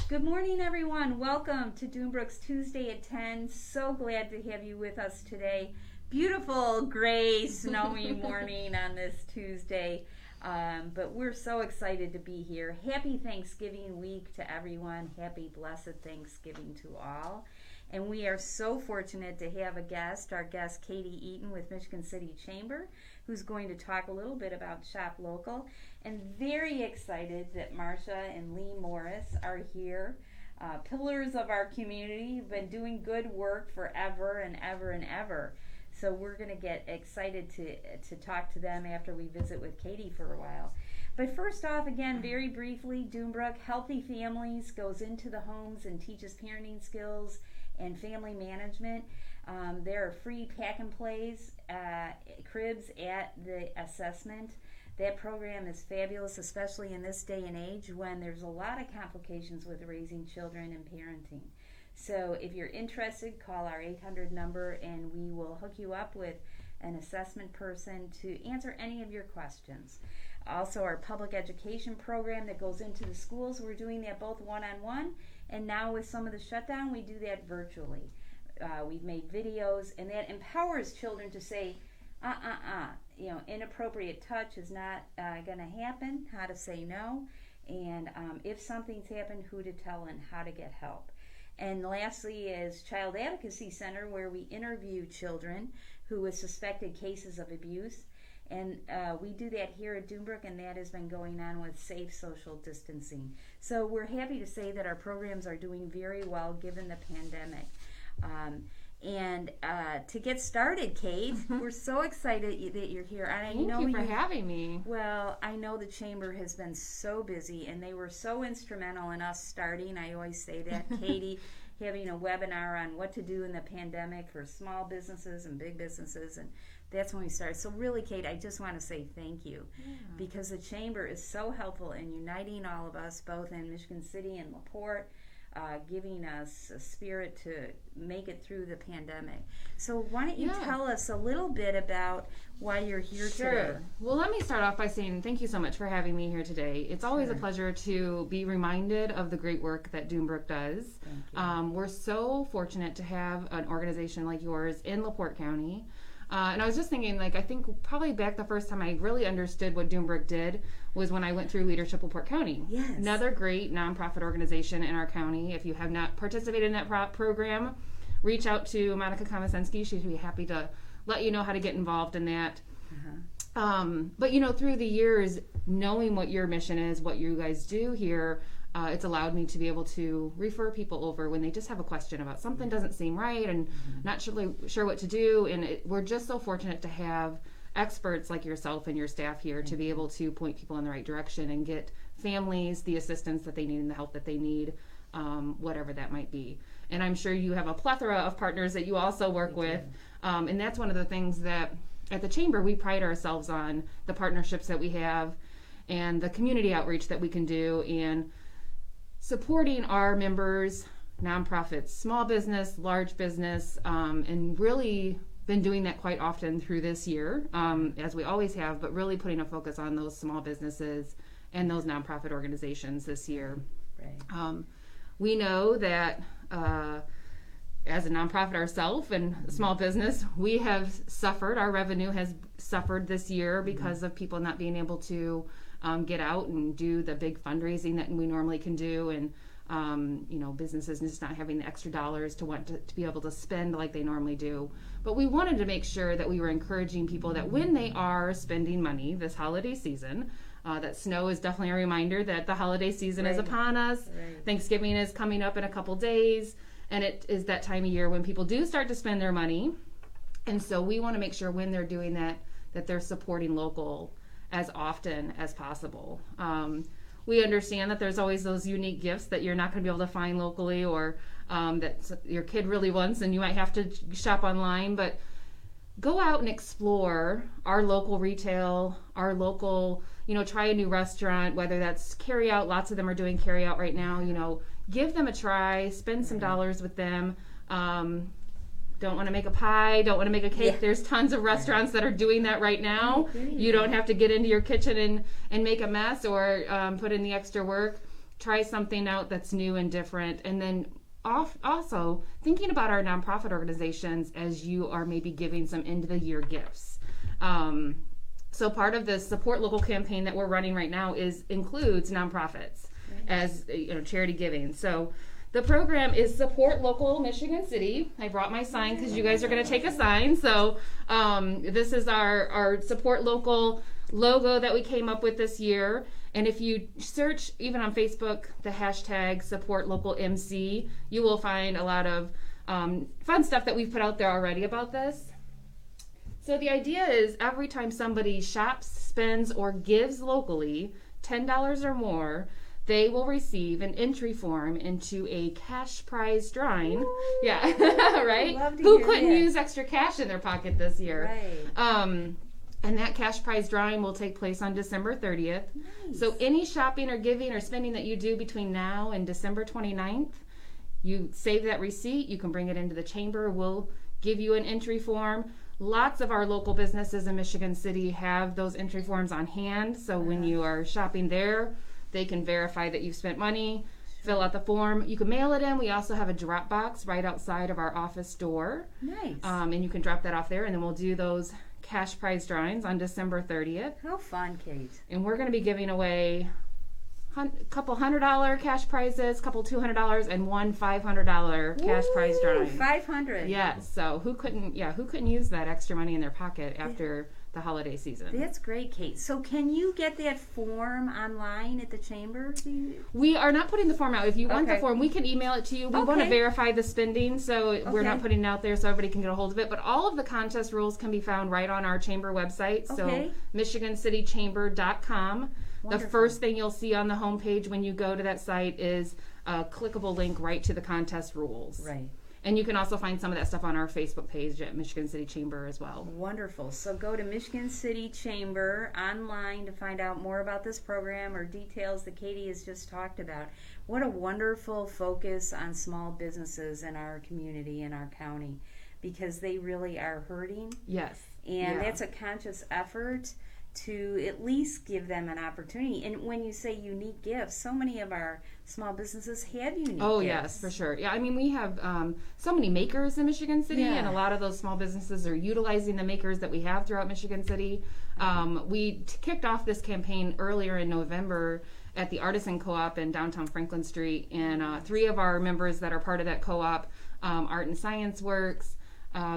Good morning, everyone. Welcome to Doombrook's Tuesday at 10. So glad to have you with us today. Beautiful, gray, snowy morning on this Tuesday. But we're so excited to be here. Happy Thanksgiving week to everyone. Happy blessed Thanksgiving to all. And we are so fortunate to have our guest Katie Eaton with Michigan City Chamber, who's going to talk a little bit about Shop Local. And very excited that Marcia and Lee Morris are here, pillars of our community, who've been doing good work forever and ever and ever. So we're going to get excited to talk to them after we visit with Katie for a while. But first off, again, very briefly, Doombrook Healthy Families goes into the homes and teaches parenting skills and family management. There are free pack and plays, cribs at the assessment. That program is fabulous, especially in this day and age when there's a lot of complications with raising children and parenting. So if you're interested, call our 800 number and we will hook you up with an assessment person to answer any of your questions. Also, our public education program that goes into the schools, we're doing that both one-on-one, and now with some of the shutdown, we do that virtually. We've made videos, and that empowers children to say, inappropriate touch is not going to happen, how to say no, and if something's happened, who to tell and how to get help. And lastly is Child Advocacy Center, where we interview children who have suspected cases of abuse. And we do that here at Doombrook, and that has been going on with safe social distancing. So we're happy to say that our programs are doing very well given the pandemic. And to get started, Kate, we're so excited that you're here. Thank you for having me. Well, I know the Chamber has been so busy, and they were so instrumental in us starting. I always say that, Katie, having a webinar on what to do in the pandemic for small businesses and big businesses, and that's when we started. So really, Kate, I just want to say thank you, because the Chamber is so helpful in uniting all of us, both in Michigan City and LaPorte, giving us a spirit to make it through the pandemic. So why don't you tell us a little bit about why you're here today? Well, let me start off by saying thank you so much for having me here today. It's always a pleasure to be reminded of the great work that Doombrook does. We're so fortunate to have an organization like yours in LaPorte County. And I was just thinking, I think probably back the first time I really understood what Doombrook did was when I went through Leadership LaPorte County. Yes. Another great nonprofit organization in our county. If you have not participated in that program, reach out to Monica Komisensky. She'd be happy to let you know how to get involved in that. But, through the years, knowing what your mission is, what you guys do here, it's allowed me to be able to refer people over when they just have a question about something doesn't seem right and not sure what to do. And we're just so fortunate to have experts like yourself and your staff here to be able to point people in the right direction and get families the assistance that they need and the help that they need, whatever that might be. And I'm sure you have a plethora of partners that you also work with. And that's one of the things that at the Chamber we pride ourselves on, the partnerships that we have and the community outreach that we can do, and supporting our members, nonprofits, small business, large business, and really been doing that quite often through this year, as we always have, but really putting a focus on those small businesses and those nonprofit organizations this year. Right. We know that as a nonprofit ourselves and a small business, we have suffered, our revenue has suffered this year because of people not being able to get out and do the big fundraising that we normally can do, and businesses just not having the extra dollars to want to be able to spend like they normally do. But we wanted to make sure that we were encouraging people that when they are spending money this holiday season, that snow is definitely a reminder that the holiday season is upon us. Thanksgiving is coming up in a couple days, and it is that time of year when people do start to spend their money. And so we want to make sure when they're doing that they're supporting local as often as possible. We understand that there's always those unique gifts that you're not going to be able to find locally, or that your kid really wants, and you might have to shop online. But go out and explore our local retail, our local, try a new restaurant, whether that's carry out. Lots of them are doing carry out right now. Give them a try, spend some dollars with them. Don't want to make a pie, don't want to make a cake. There's tons of restaurants that are doing that right now. You don't have to get into your kitchen and make a mess or put in the extra work. try something out that's new and different. And then also thinking about our nonprofit organizations as you are maybe giving some end of the year gifts. So part of the support local campaign that we're running right now includes nonprofits as charity giving. So the program is Support Local Michigan City. I brought my sign because you guys are going to take a sign. So this is our Support Local logo that we came up with this year. And if you search even on Facebook the hashtag Support Local MC, you will find a lot of fun stuff that we've put out there already about this. So the idea is every time somebody shops, spends, or gives locally $10 or more, they will receive an entry form into a cash prize drawing. Ooh, yeah, right? Who couldn't use extra cash in their pocket this year? Right. And that cash prize drawing will take place on December 30th. Nice. So any shopping or giving or spending that you do between now and December 29th, you save that receipt, you can bring it into the chamber. We'll give you an entry form. Lots of our local businesses in Michigan City have those entry forms on hand. So when you are shopping there, they can verify that you've spent money, fill out the form. You can mail it in. We also have a drop box right outside of our office door. Nice. And you can drop that off there, and then we'll do those cash prize drawings on December 30th. How fun, Kate. And we're going to be giving away a couple $100 cash prizes, couple $200, and one $500 cash prize drawing. $500. Yes. So who couldn't use that extra money in their pocket after the holiday season? That's great, Kate. So can you get that form online at the chamber? We are not putting the form out. If you want the form, we can email it to you. We want to verify the spending, so we're not putting it out there so everybody can get a hold of it. But all of the contest rules can be found right on our chamber website. So MichiganCityChamber.com. Wonderful. The first thing you'll see on the homepage when you go to that site is a clickable link right to the contest rules. Right. And you can also find some of that stuff on our Facebook page at Michigan City Chamber as well. Wonderful. So go to Michigan City Chamber online to find out more about this program or details that Katie has just talked about. What a wonderful focus on small businesses in our community, in our county, because they really are hurting. Yes. And that's a conscious effort to at least give them an opportunity. And when you say unique gifts, so many of our small businesses have unique gifts. Oh, yes, for sure. Yeah, I mean, we have so many makers in Michigan City, and a lot of those small businesses are utilizing the makers that we have throughout Michigan City. We kicked off this campaign earlier in November at the Artisan Co-op in downtown Franklin Street, and 3 of our members that are part of that co-op, Art and Science Works,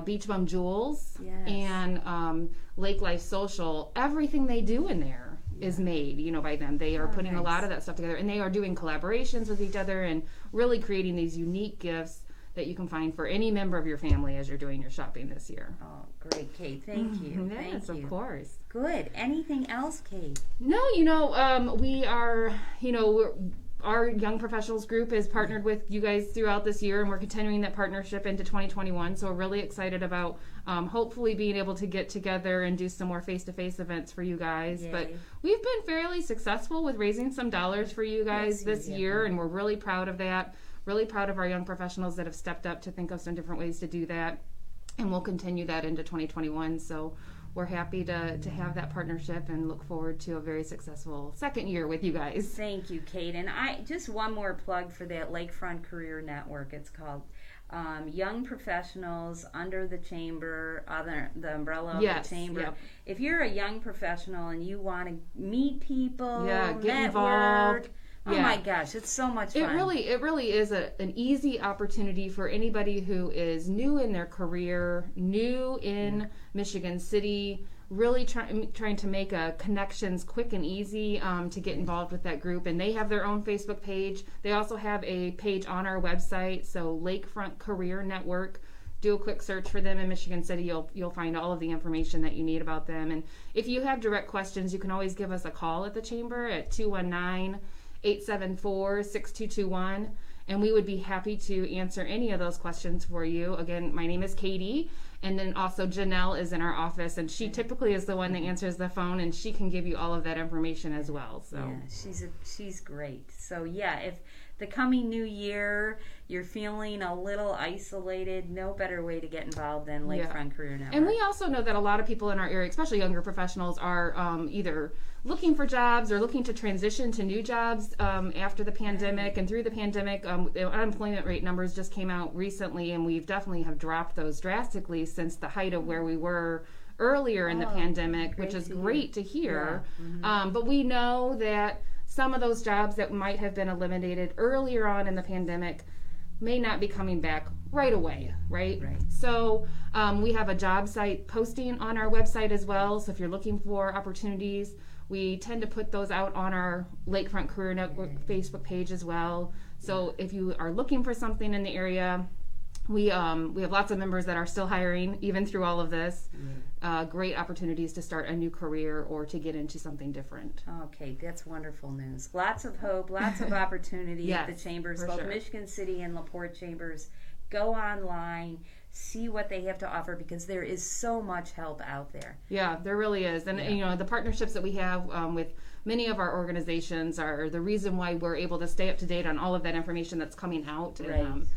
Beach Bum Jewels, and Lake Life Social, everything they do in there is made, by them. They are putting a lot of that stuff together, and they are doing collaborations with each other and really creating these unique gifts that you can find for any member of your family as you're doing your shopping this year. Oh, great, Kate. Thank you. Yes, Thank you. Of course. Good. Anything else, Kate? No, we are, our Young Professionals group is partnered with you guys throughout this year, and we're continuing that partnership into 2021. So we're really excited about hopefully being able to get together and do some more face-to-face events for you guys. Yay. But we've been fairly successful with raising some dollars for you guys this year, and we're really proud of that. Really proud of our young professionals that have stepped up to think of some different ways to do that. And we'll continue that into 2021. So we're happy to have that partnership and look forward to a very successful second year with you guys. Thank you, Kate. And just one more plug for that Lakefront Career Network. It's called Young Professionals Under the Chamber, the umbrella of the chamber. Yep. If you're a young professional and you want to meet people, get involved. Oh my gosh, it's so much fun. It really is an easy opportunity for anybody who is new in their career, new in Michigan City, really trying to make connections quick and easy to get involved with that group. And they have their own Facebook page. They also have a page on our website, so Lakefront Career Network. Do a quick search for them in Michigan City. You'll find all of the information that you need about them. And if you have direct questions, you can always give us a call at the chamber at 219-874-6221, and we would be happy to answer any of those questions for you. Again, my name is Katie, and then also Janelle is in our office, and she typically is the one that answers the phone, and she can give you all of that information as well. So yeah, she's great. So yeah, if the coming new year, you're feeling a little isolated, no better way to get involved than Lakefront Career Network. And we also know that a lot of people in our area, especially younger professionals, are either looking for jobs or looking to transition to new jobs after the pandemic and through the pandemic. The unemployment rate numbers just came out recently, and we've definitely have dropped those drastically since the height of where we were earlier in the pandemic, which is great to hear. But we know that some of those jobs that might have been eliminated earlier on in the pandemic may not be coming back right away, right? So we have a job site posting on our website as well. So if you're looking for opportunities, we tend to put those out on our Lakefront Career Network Facebook page as well. So if you are looking for something in the area, we have lots of members that are still hiring even through all of this. Great opportunities to start a new career or to get into something different. Okay, that's wonderful news. Lots of hope, lots of opportunity at the chambers, both Michigan City and LaPorte chambers. Go online, see what they have to offer, because there is so much help out there. Yeah, there really is. And you know, the partnerships that we have with many of our organizations are the reason why we're able to stay up to date on all of that information that's coming out. And,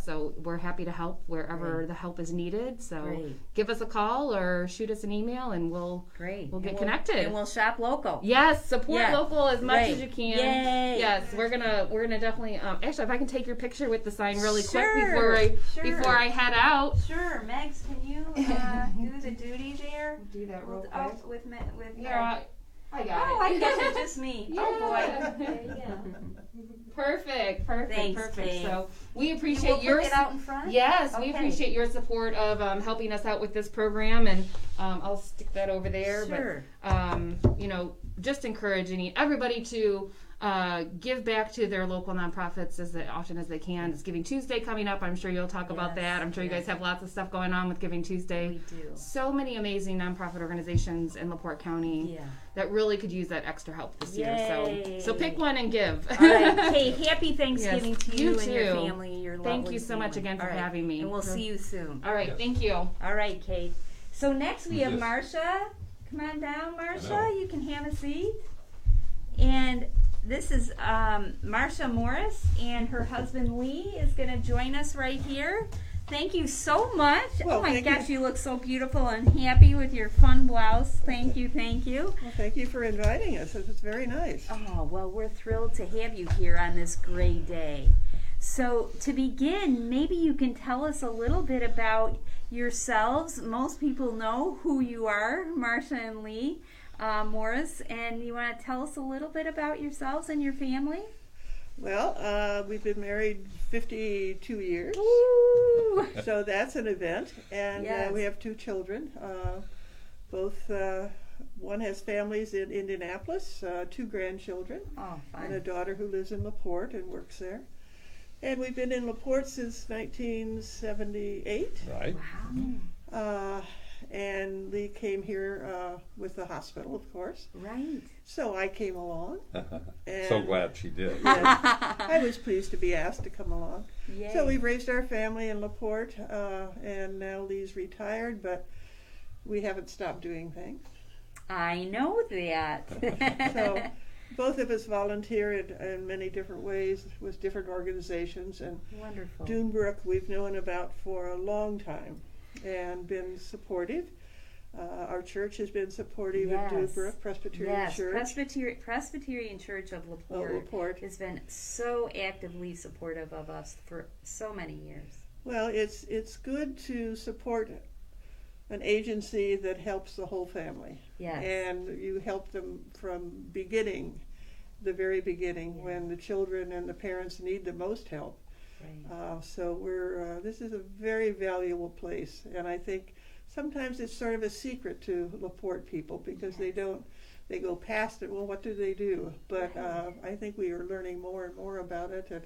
so we're happy to help wherever the help is needed. So give us a call or shoot us an email, and we'll get connected. And we'll shop local. Yes, support local as much as you can. Yay. Yes, we're gonna definitely. Actually, if I can take your picture with the sign really quick before I head out. Sure, Megs, can you do the duty there? Do that real quick. With I got it. Oh, I guess it's just me. Yeah. Oh boy. Perfect. Thanks, Perfect. Kate. So we appreciate your put it out in front. Yes, we appreciate your support of helping us out with this program, and I'll stick that over there. Sure. But you know, just encouraging everybody to give back to their local nonprofits as often as they can. It's Giving Tuesday coming up. I'm sure you'll talk about that. I'm sure you guys have lots of stuff going on with Giving Tuesday. We do. So many amazing nonprofit organizations in LaPorte County that really could use that extra help this year. So pick one and give. All right, Kate, happy Thanksgiving to you and your too. family, your lovely Thank you so much again for having me. And we'll see you soon. All right, thank you. All right, Kate. So next we have Marcia. Come on down, Marcia. You can have a seat. And this is Marcia Morris, and her husband Lee is going to join us right here. Thank you so much. Well, oh my gosh, you look so beautiful and happy with your fun blouse. Thank you. Well, thank you for inviting us. It's very nice. Oh, well, we're thrilled to have you here on this great day. So to begin, maybe you can tell us a little bit about yourselves. Most people know who you are, Marcia and Lee Morris, and you want to tell us a little bit about yourselves and your family? Well, we've been married 52 years. Ooh. So that's an event. And we have 2 children. Both, one has families in Indianapolis, 2 grandchildren, and a daughter who lives in LaPorte and works there. And we've been in LaPorte since 1978. Right. Wow. And Lee came here with the hospital, of course. Right. So I came along. And so glad she did. Yes, I was pleased to be asked to come along. Yay. So we've raised our family in LaPorte, and now Lee's retired, but we haven't stopped doing things. I know that. So both of us volunteer in many different ways with different organizations. And Wonderful. Dunebrook we've known about for a long time and been supportive. Our church has been supportive of Dunebrook Presbyterian Church. Presbyterian Church of LaPorte has been so actively supportive of us for so many years. Well, it's good to support an agency that helps the whole family. Yes. And you help them from the very beginning, when the children and the parents need the most help. Right. So this is a very valuable place, and I think sometimes it's sort of a secret to LaPorte people because they go past it. Well, what do they do? But I think we are learning more and more about it, and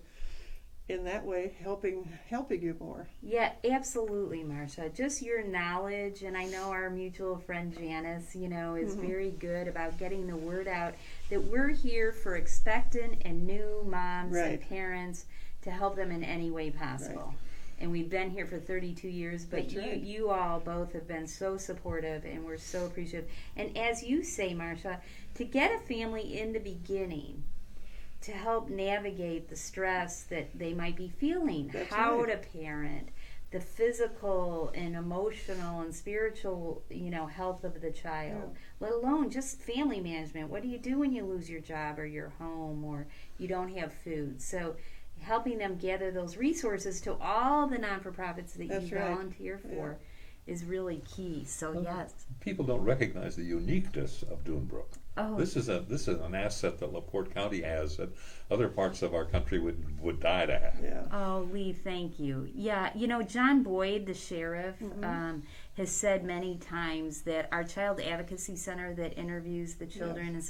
in that way helping you more. Yeah, absolutely, Marcia. Just your knowledge, and I know our mutual friend Janice, is very good about getting the word out that we're here for expectant and new moms and parents to help them in any way possible. Right. And we've been here for 32 years, but you all both have been so supportive, and we're so appreciative. And as you say, Marcia, to get a family in the beginning, to help navigate the stress that they might be feeling, That's how right. to parent, the physical and emotional and spiritual, health of the child, let alone just family management. What do you do when you lose your job or your home or you don't have food? So helping them gather those resources to all the non-for-profits that That's you right. volunteer for is really key. So yes. People don't recognize the uniqueness of Dunebrook. Oh, This is an asset that LaPorte County has that other parts of our country would die to have. Yeah. oh, Lee, thank you. Yeah, John Boyd, the sheriff, has said many times that our Child Advocacy Center that interviews the children,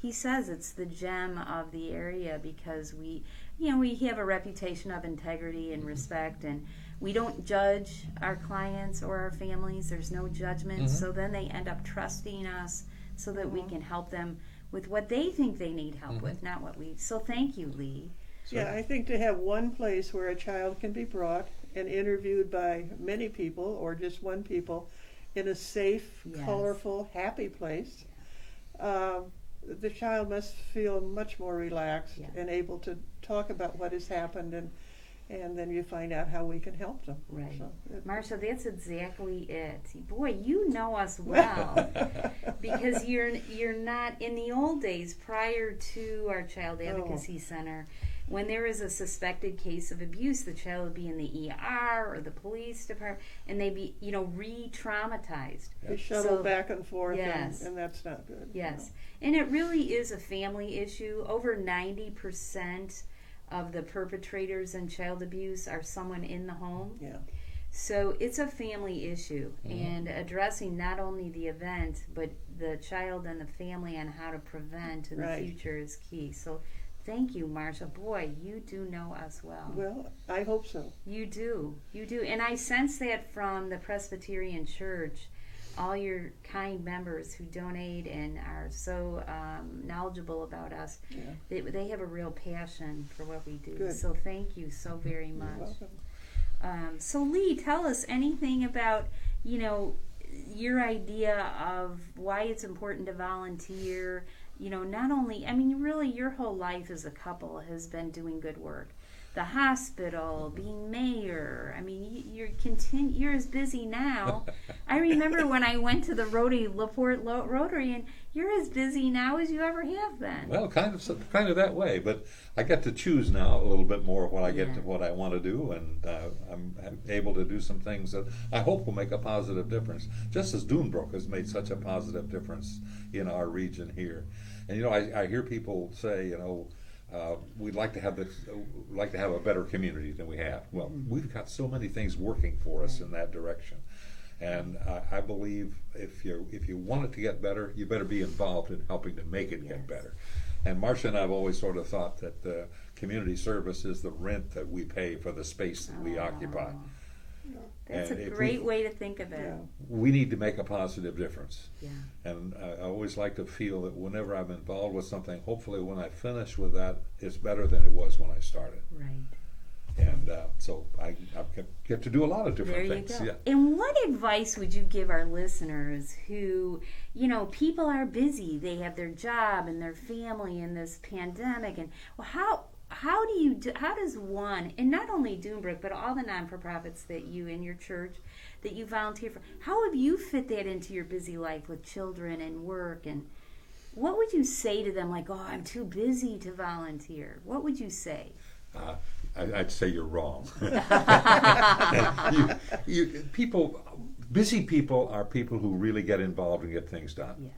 he says it's the gem of the area because we have a reputation of integrity and respect, and we don't judge our clients or our families. There's no judgment, so then they end up trusting us so that we can help them with what they think they need help with, not what we. So thank you, Lee. Yeah, I think to have one place where a child can be brought and interviewed by many people or just one people in a safe, Yes. colorful, happy place, the child must feel much more relaxed Yeah. and able to talk about what has happened, and then you find out how we can help them. Right. So, Marcia, that's exactly it. Boy, you know us well because you're not in the old days prior to our Child Advocacy Center. When there is a suspected case of abuse, the child would be in the ER or the police department, and they'd be, re-traumatized. they shuttle So- back and forth, Yes. and that's not good. Yes, and it really is a family issue. Over 90% of the perpetrators in child abuse are someone in the home. Yeah. So it's a family issue, and addressing not only the event, but the child and the family on how to prevent in Right. the future is key. So thank you, Marcia. Boy, you do know us well. Well, I hope so. You do. And I sense that from the Presbyterian Church, all your kind members who donate and are so knowledgeable about us, Yeah. they have a real passion for what we do. Good. So thank you so very You're much. welcome. So Lee, tell us anything about, your idea of why it's important to volunteer. Not only, really your whole life as a couple has been doing good work. The hospital, being mayor. You're as busy now. I remember when I went to the LaPorte Rotary, and you're as busy now as you ever have been. Well, kind of that way, but I get to choose now a little bit more of what I get Yeah. to what I want to do, and I'm able to do some things that I hope will make a positive difference. Just as Dunebrook has made such a positive difference in our region here, and I hear people say, we'd like to have a better community than we have. Well, we've got so many things working for us in that direction. And I believe if you want it to get better, you better be involved in helping to make it get better. And Marcia and I have always sort of thought that community service is the rent that we pay for the space that we occupy. That's And a if great way to think of it. Yeah. We need to make a positive difference. Yeah. And I always like to feel that whenever I'm involved with something, hopefully when I finish with that, it's better than it was when I started. Right. And so I get to do a lot of There different you things. go. Yeah. And what advice would you give our listeners who, people are busy, they have their job and their family in this pandemic, and how does one, and not only Dunebrook, but all the non-for-profits that you in your church that you volunteer for, how have you fit that into your busy life with children and work, and what would you say to them, like, I'm too busy to volunteer? What would you say? I'd say you're wrong. Busy people are people who really get involved and get things done. Yeah.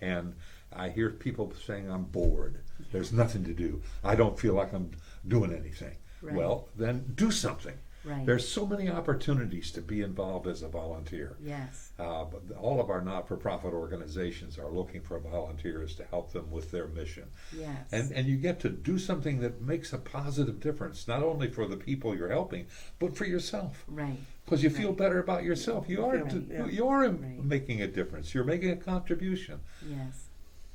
And I hear people saying, I'm bored. There's nothing to do. I don't feel like I'm doing anything. Right. Well, then do something. Right. There's so many opportunities to be involved as a volunteer. Yes. But all of our not-for-profit organizations are looking for volunteers to help them with their mission. Yes. And you get to do something that makes a positive difference, not only for the people you're helping, but for yourself. Right. Because you feel better about yourself. You are Right, yeah. you are Right. making a difference. You're making a contribution. Yes.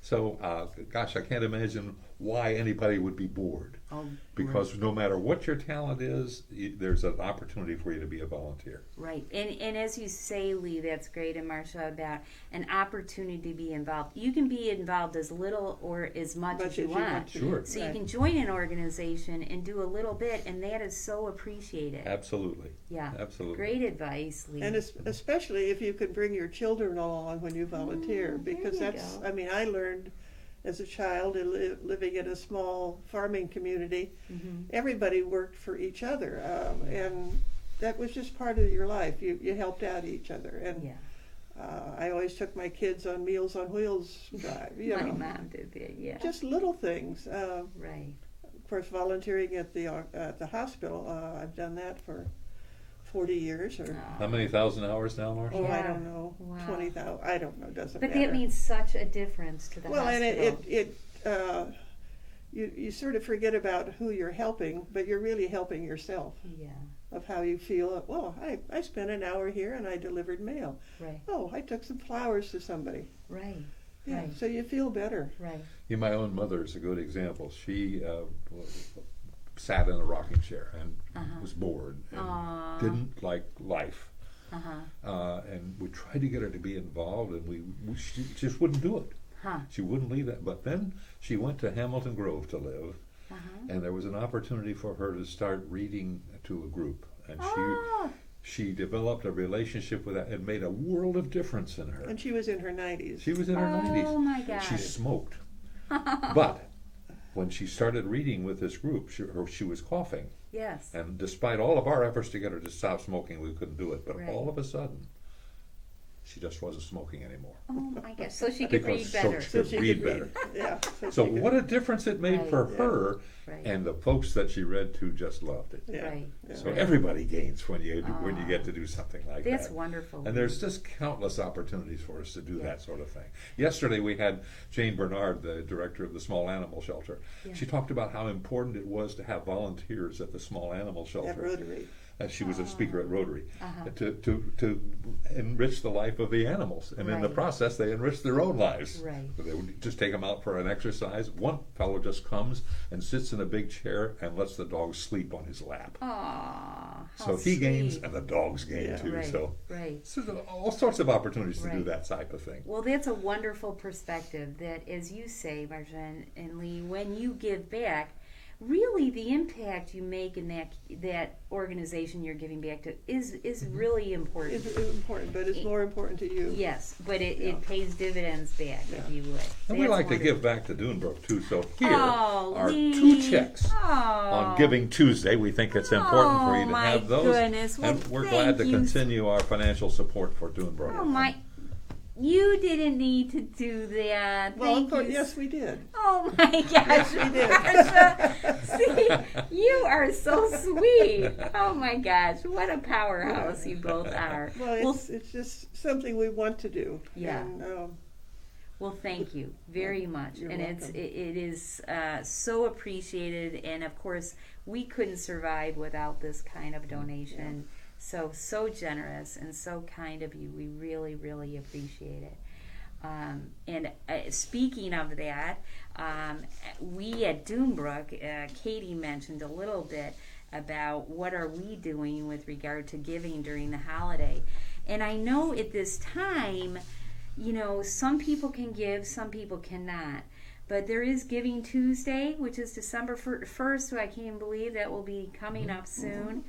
So, gosh, I can't imagine why anybody would be bored. Oh, Because no matter what your talent is, there's an opportunity for you to be a volunteer. right. And as you say, Lee, that's great, and Marcia, about an opportunity to be involved. You can be involved as little or as much as you want. Sure. So you Right. can join an organization and do a little bit, and that is so appreciated. Absolutely. Yeah. Absolutely. Great advice, Lee. And especially if you could bring your children along when you volunteer, because there you that's, go. I mean, I learned as a child living in a small farming community, everybody worked for each other, and that was just part of your life. You helped out each other, and Yeah. I always took my kids on Meals on Wheels drive. You My know, mom did that, yeah. just little things. Right. Of course, volunteering at the hospital, I've done that for 40 years, or How many thousand hours now, Marcia? I Yeah. don't know, Wow. 20,000. I don't know. Doesn't But matter. that means such a difference to the Well, hospital. and you sort of forget about who you're helping, but you're really helping yourself, Yeah, of how you feel. Well, I spent an hour here and I delivered mail. right, Oh, I took some flowers to somebody. right, Yeah, Right. so you feel better. right. My own mother is a good example. She sat in a rocking chair and was bored and Aw. didn't like life. Uh-huh. And we tried to get her to be involved, and she just wouldn't do it. Huh. She wouldn't leave it. But then she went to Hamilton Grove to live, and there was an opportunity for her to start reading to a group. And Oh. she developed a relationship with that. It made a world of difference in her. And she was in her 90s. She was in her 90s. Oh my God. She smoked. But when she started reading with this group, she was coughing. Yes. And despite all of our efforts to get her to stop smoking, we couldn't do it. But Right. all of a sudden, she just wasn't smoking anymore. Oh my gosh. So she could Because read better. so she could read better. Yeah. So she could- what a difference it made Right. for Yeah. her, Right. and the folks that she read to just loved it. Yeah. Right. Yeah. So everybody gains when you get to do something like That's that. wonderful. And there's just countless opportunities for us to do Yeah. that sort of thing. Yesterday we had Jane Bernard, the director of the Small Animal Shelter. Yeah. She talked about how important it was to have volunteers at the Small Animal Shelter. At Rotary. She was a speaker at Rotary, Uh-huh. to enrich the life of the animals, and in the Right. process they enrich their own lives. Right. They would just take them out for an exercise. One fellow just comes and sits in a big chair and lets the dog sleep on his lap. Aw. So how he gains sweet. and the dogs gain Yeah. too. Right. So Right. there's all sorts of opportunities to do Right. that type of thing. Well, that's a wonderful perspective that, as you say, Marcia and Lee, when you give back, really the impact you make in that organization you're giving back to is really important. It's important, but it's more important to you. Yes, but it Yeah. pays dividends back, if Yeah. you would. And we That's like to wonderful. give back to Dunebrook too. So here Oh, are Lee. 2 checks Oh. on Giving Tuesday. We think it's important for you to my have those. goodness. Well, and we're glad to thank you. continue our financial support for Dunebrook. Oh my! You didn't need to do that. Well, Thank of course, you. yes, we did. Oh my gosh, we did. Marsha. See, you are so sweet. Oh my gosh, what a powerhouse you both are. Well, it's just something we want to do. Yeah. And, Well, thank you very much, You're and welcome. it is so appreciated. And of course, we couldn't survive without this kind of donation. So generous and so kind of you. We really, really appreciate it. And speaking of that, we at Dunebrook, Katie mentioned a little bit about what are we doing with regard to giving during the holiday. And I know at this time, you know, some people can give, some people cannot. But there is Giving Tuesday, which is December 1st, so I can't even believe that will be coming up soon.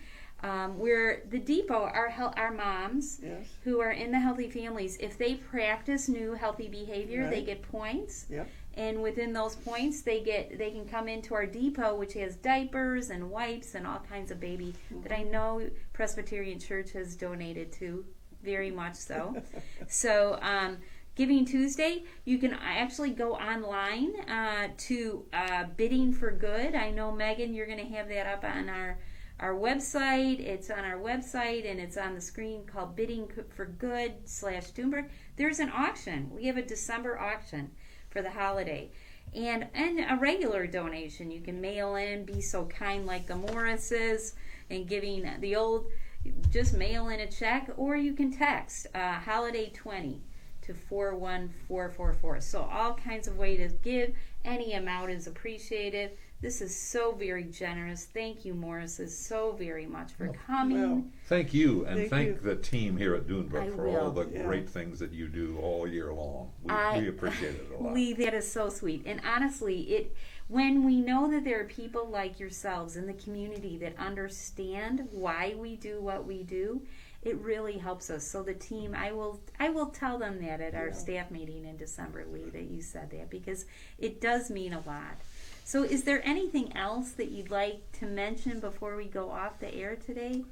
Where the depot, our moms yes. who are in the Healthy Families, if they practice new healthy behavior, they Right. get points. Yep. And within those points, they can come into our depot, which has diapers and wipes and all kinds of baby that I know Presbyterian Church has donated to, very much so. So Giving Tuesday, you can actually go online to Bidding for Good. I know, Megan, you're going to have that up on our website. It's on our website, and it's on the screen called Bidding for Good /Dunebrook. There's an auction. We have a December auction for the holiday. And a regular donation. You can mail in, be so kind like the Morrises, and giving the old, just mail in a check, or you can text Holiday 20 to 41444. So all kinds of ways to give. Any amount is appreciated. This is so very generous. Thank you, Morris, so very much for coming. Well, Thank you, and Thank thank you. the team here at I Dunebrook for all will. the Yeah. great things that you do all year long. We appreciate it a lot. That is so sweet. And honestly, when we know that there are people like yourselves in the community that understand why we do what we do, it really helps us. So the team, I will tell them that at our Yeah. staff meeting in December, Lee, that you said that, because it does mean a lot. So is there anything else that you'd like to mention before we go off the air today?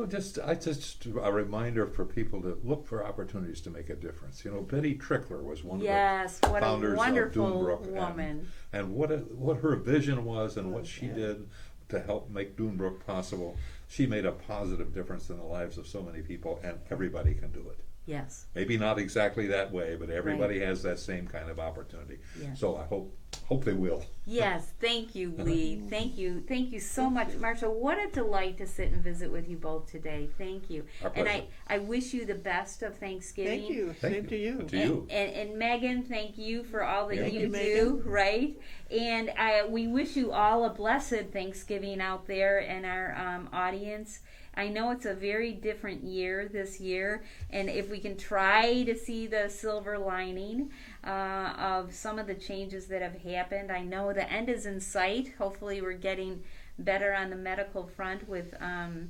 Just a reminder for people to look for opportunities to make a difference. Betty Trickler was one Yes, of the what a founders of wonderful Dunebrook, woman. and what her vision was and what she did to help make Dunebrook possible. She made a positive difference in the lives of so many people, and everybody can do it. Yes. Maybe not exactly that way, but everybody has that same kind of opportunity. Yes. So I hope they will. Yes, thank you, Lee. Thank you so much, Marsha. What a delight to sit and visit with you both today. Thank you, Our and pleasure. I wish you the best of Thanksgiving. Thank you. Thank Same to you. To you. And Megan, thank you for all that Thank you you, do. Megan. Right, and we wish you all a blessed Thanksgiving out there in our audience. I know it's a very different year this year, and if we can try to see the silver lining of some of the changes that have happened, I know the end is in sight. Hopefully, we're getting better on the medical front with, hopefully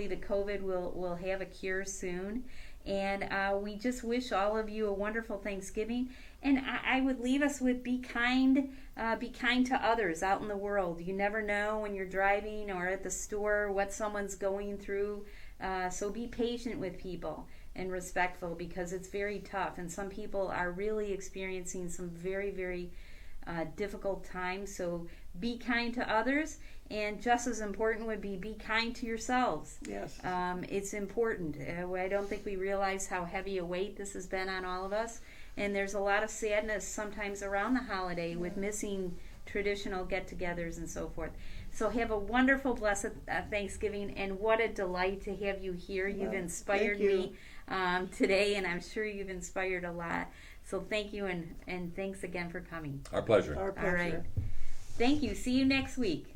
the COVID will have a cure soon. And we just wish all of you a wonderful Thanksgiving. And I would leave us with be kind to others out in the world. You never know when you're driving or at the store what someone's going through. So be patient with people and respectful, because it's very tough. And some people are really experiencing some very, very difficult times. So be kind to others. And just as important would be kind to yourselves. Yes. It's important. I don't think we realize how heavy a weight this has been on all of us. And there's a lot of sadness sometimes around the holiday with missing traditional get-togethers and so forth. So have a wonderful, blessed Thanksgiving, and what a delight to have you here. You've Well, inspired thank you. me today, and I'm sure you've inspired a lot. So thank you, and thanks again for coming. Our pleasure. Our All pleasure. right. Thank you. See you next week.